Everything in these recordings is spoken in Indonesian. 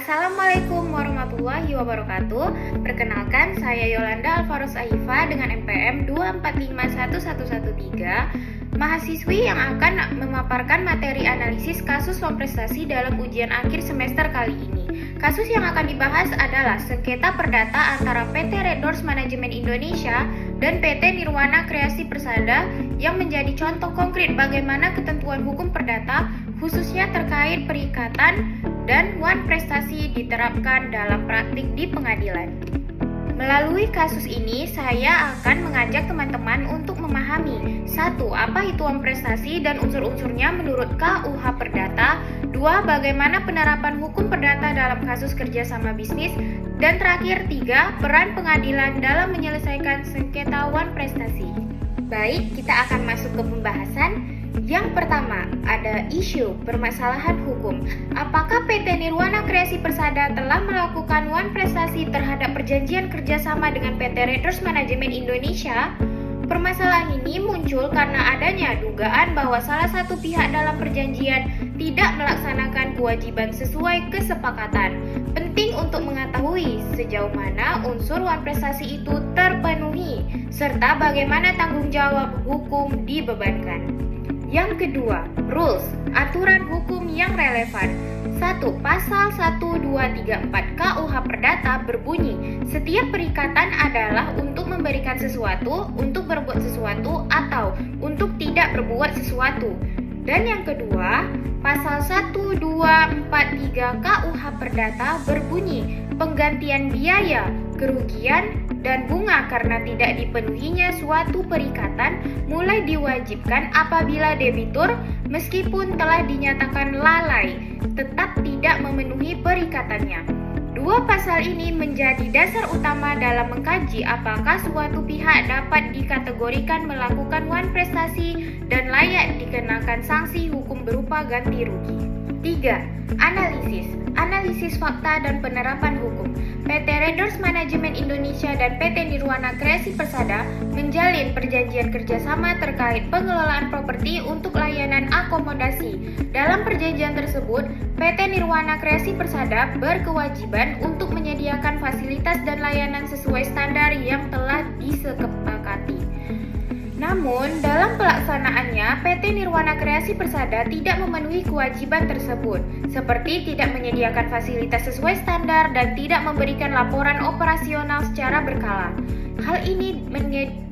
Assalamualaikum warahmatullahi wabarakatuh. Perkenalkan, saya Yolanda Alvaros Aifa dengan NPM 2451113, mahasiswi yang akan memaparkan materi analisis kasus loan prestasi dalam ujian akhir semester kali ini. Kasus yang akan dibahas adalah sengketa perdata antara PT Red Doors Management Indonesia dan PT Nirwana Kreasi Persada yang menjadi contoh konkret bagaimana ketentuan hukum perdata khususnya terkait perikatan dan wan prestasi diterapkan dalam praktik di pengadilan. Melalui kasus ini, saya akan mengajak teman-teman untuk memahami 1. Apa itu wan prestasi dan unsur-unsurnya menurut KUH Perdata. 2. Bagaimana penerapan hukum perdata dalam kasus kerjasama bisnis. Dan terakhir 3. Peran pengadilan dalam menyelesaikan sengketa wan prestasi. Baik, kita akan masuk ke pembahasan. Yang pertama, ada isu permasalahan hukum. Apakah PT Nirwana Kreasi Persada telah melakukan wan prestasi terhadap perjanjian kerjasama dengan PT Red Doors Management Indonesia? Permasalahan ini muncul karena adanya dugaan bahwa salah satu pihak dalam perjanjian tidak melaksanakan kewajiban sesuai kesepakatan. Penting untuk mengetahui sejauh mana unsur wan prestasi itu terpenuhi, serta bagaimana tanggung jawab hukum dibebankan. Yang kedua, rules, aturan hukum yang relevan. 1. Pasal 1234 KUH Perdata berbunyi, setiap perikatan adalah untuk memberikan sesuatu, untuk berbuat sesuatu, atau untuk tidak berbuat sesuatu. Dan yang kedua, pasal 1243 KUH Perdata berbunyi, penggantian biaya, kerugian, dan bunga karena tidak dipenuhinya suatu perikatan mulai diwajibkan apabila debitur meskipun telah dinyatakan lalai tetap tidak memenuhi perikatannya. Dua pasal ini menjadi dasar utama dalam mengkaji apakah suatu pihak dapat dikategorikan melakukan wan prestasi dan layak dikenakan sanksi hukum berupa ganti rugi. 3. Analisis fakta dan penerapan hukum. PT Red Doors Management Indonesia dan PT Nirwana Kreasi Persada menjalin perjanjian kerjasama terkait pengelolaan properti untuk layanan akomodasi. Dalam perjanjian tersebut, PT Nirwana Kreasi Persada berkewajiban untuk menyediakan fasilitas dan layanan sesuai standar yang telah disepakati. Namun, dalam pelaksanaannya, PT Nirwana Kreasi Persada tidak memenuhi kewajiban tersebut, seperti tidak menyediakan fasilitas sesuai standar dan tidak memberikan laporan operasional secara berkala. Hal ini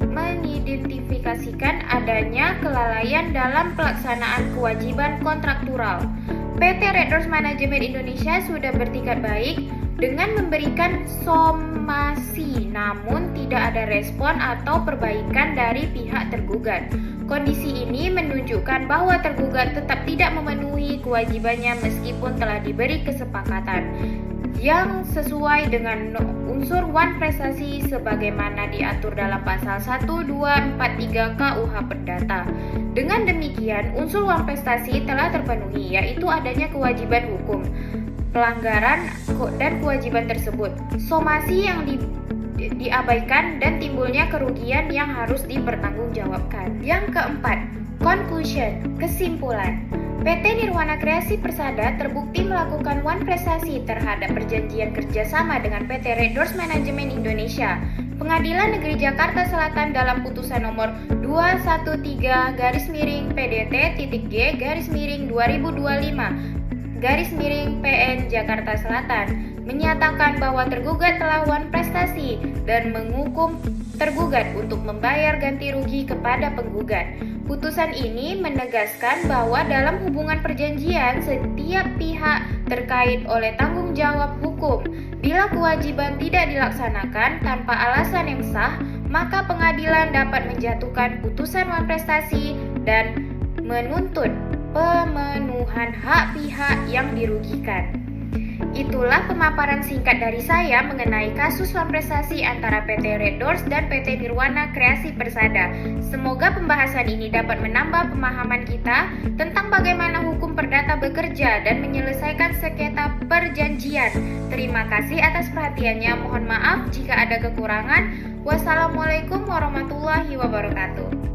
mengidentifikasikan adanya kelalaian dalam pelaksanaan kewajiban kontraktural. PT Red Doors Management Indonesia sudah bertingkat baik dengan memberikan somasi, namun tidak ada respon atau perbaikan dari pihak tergugat. Kondisi ini menunjukkan bahwa tergugat tetap tidak memenuhi kewajibannya meskipun telah diberi kesepakatan yang sesuai dengan unsur wan prestasi sebagaimana diatur dalam pasal 1243 KUH Perdata. Dengan demikian, unsur wan prestasi telah terpenuhi, yaitu adanya kewajiban hukum, pelanggaran dan kewajiban tersebut, somasi yang diabaikan dan timbulnya kerugian yang harus dipertanggungjawabkan. Yang keempat, conclusion, kesimpulan. PT Nirwana Kreasi Persada terbukti melakukan wan prestasi terhadap perjanjian kerjasama dengan PT Red Doors Management Indonesia. Pengadilan Negeri Jakarta Selatan dalam putusan nomor 213-PDT-G-2025/PN Jakarta Selatan menyatakan bahwa tergugat telah wan prestasi dan menghukum tergugat untuk membayar ganti rugi kepada penggugat. Putusan ini menegaskan bahwa dalam hubungan perjanjian setiap pihak terkait oleh tanggung jawab hukum. Bila kewajiban tidak dilaksanakan tanpa alasan yang sah, maka pengadilan dapat menjatuhkan putusan wan prestasi dan menuntut pemenuhan hak pihak yang dirugikan. Itulah pemaparan singkat dari saya mengenai kasus wan prestasi antara PT Red Doors dan PT Nirwana Kreasi Persada. Semoga pembahasan ini dapat menambah pemahaman kita tentang bagaimana hukum perdata bekerja dan menyelesaikan sengketa perjanjian. Terima kasih atas perhatiannya. Mohon maaf jika ada kekurangan. Wassalamualaikum warahmatullahi wabarakatuh.